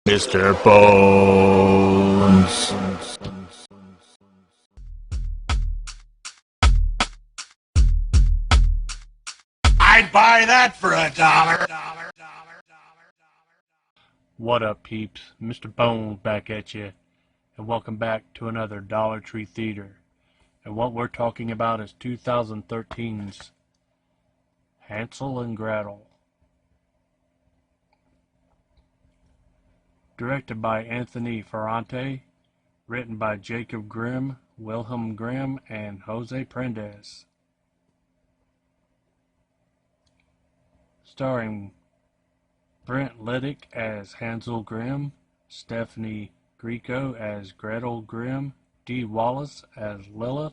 Mr.Bones. I'd buy that for $1. What up, peeps? Mr. Bones back at you, and welcome back to another Dollar Tree Theater. And what we're talking about is 2013's Hansel and Gretel. Directed by Anthony Ferrante, written by Jacob Grimm, Wilhelm Grimm, and Jose Prendes. Starring Brent Liddick as Hansel Grimm, Stephanie Grieco as Gretel Grimm, Dee Wallace as Lilith,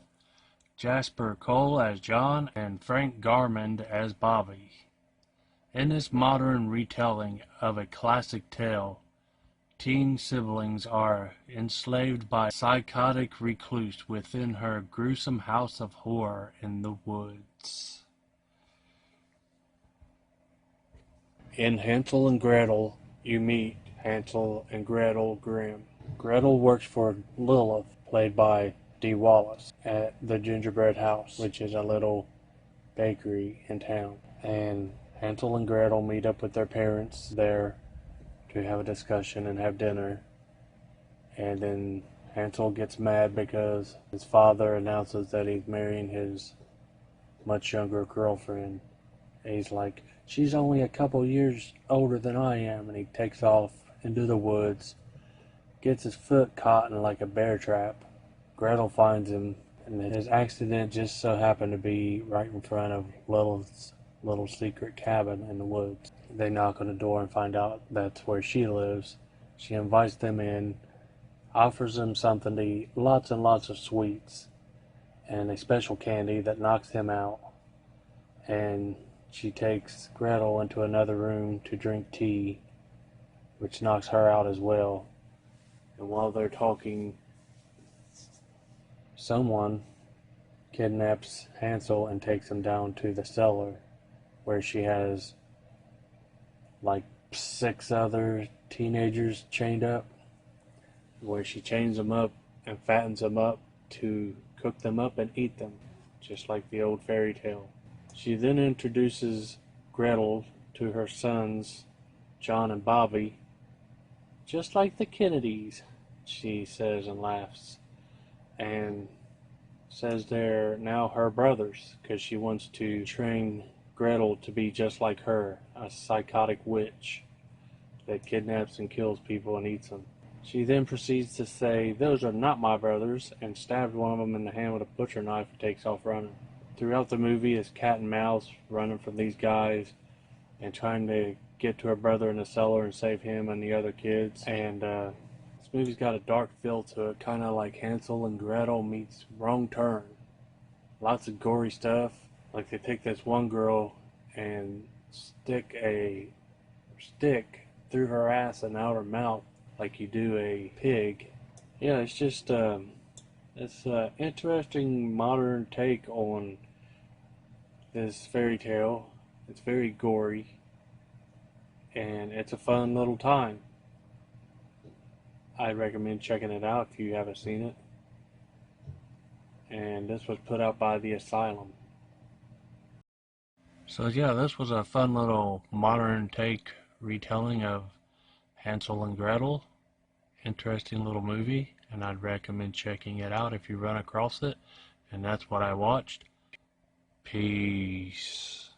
Jasper Cole as John, and Frank Garmond as Bobby. In this modern retelling of a classic tale, teen siblings are enslaved by a psychotic recluse within her gruesome house of horror in the woods. In Hansel and Gretel, you meet Hansel and Gretel Grimm. Gretel works for Lilith, played by Dee Wallace, at the Gingerbread House, which is a little bakery in town. And Hansel and Gretel meet up with their parents there to have a discussion and have dinner. And then Hansel gets mad because his father announces that he's marrying his much younger girlfriend. And he's like, she's only a couple years older than I am. And he takes off into the woods, gets his foot caught in like a bear trap. Gretel finds him, and his accident just so happened to be right in front of Lilith's little secret cabin in the woods. They knock on the door and find out that's where she lives. She invites them in, offers them something to eat, lots and lots of sweets, and a special candy that knocks him out. And she takes Gretel into another room to drink tea, which knocks her out as well. And while they're talking, someone kidnaps Hansel and takes him down to the cellar, where she has like 6 other teenagers chained up, where she chains them up and fattens them up to cook them up and eat them, just like the old fairy tale. She then introduces Gretel to her sons, John and Bobby, just like the Kennedys, she says and laughs, and says they're now her brothers because she wants to train Gretel to be just like her, a psychotic witch that kidnaps and kills people and eats them. She then proceeds to say, "Those are not my brothers," and stabs one of them in the hand with a butcher knife and takes off running. Throughout the movie is cat and mouse running from these guys and trying to get to her brother in the cellar and save him and the other kids. And this movie's got a dark feel to it, kind of like Hansel and Gretel meets Wrong Turn. Lots of gory stuff. Like they take this one girl and stick a stick through her ass and out her mouth like you do a pig. Yeah, it's just it's an interesting modern take on this fairy tale. It's very gory, and it's a fun little time. I recommend checking it out if you haven't seen it. And this was put out by the Asylum. So yeah, this was a fun little modern take retelling of Hansel and Gretel. Interesting little movie, and I'd recommend checking it out if you run across it. And that's what I watched. Peace.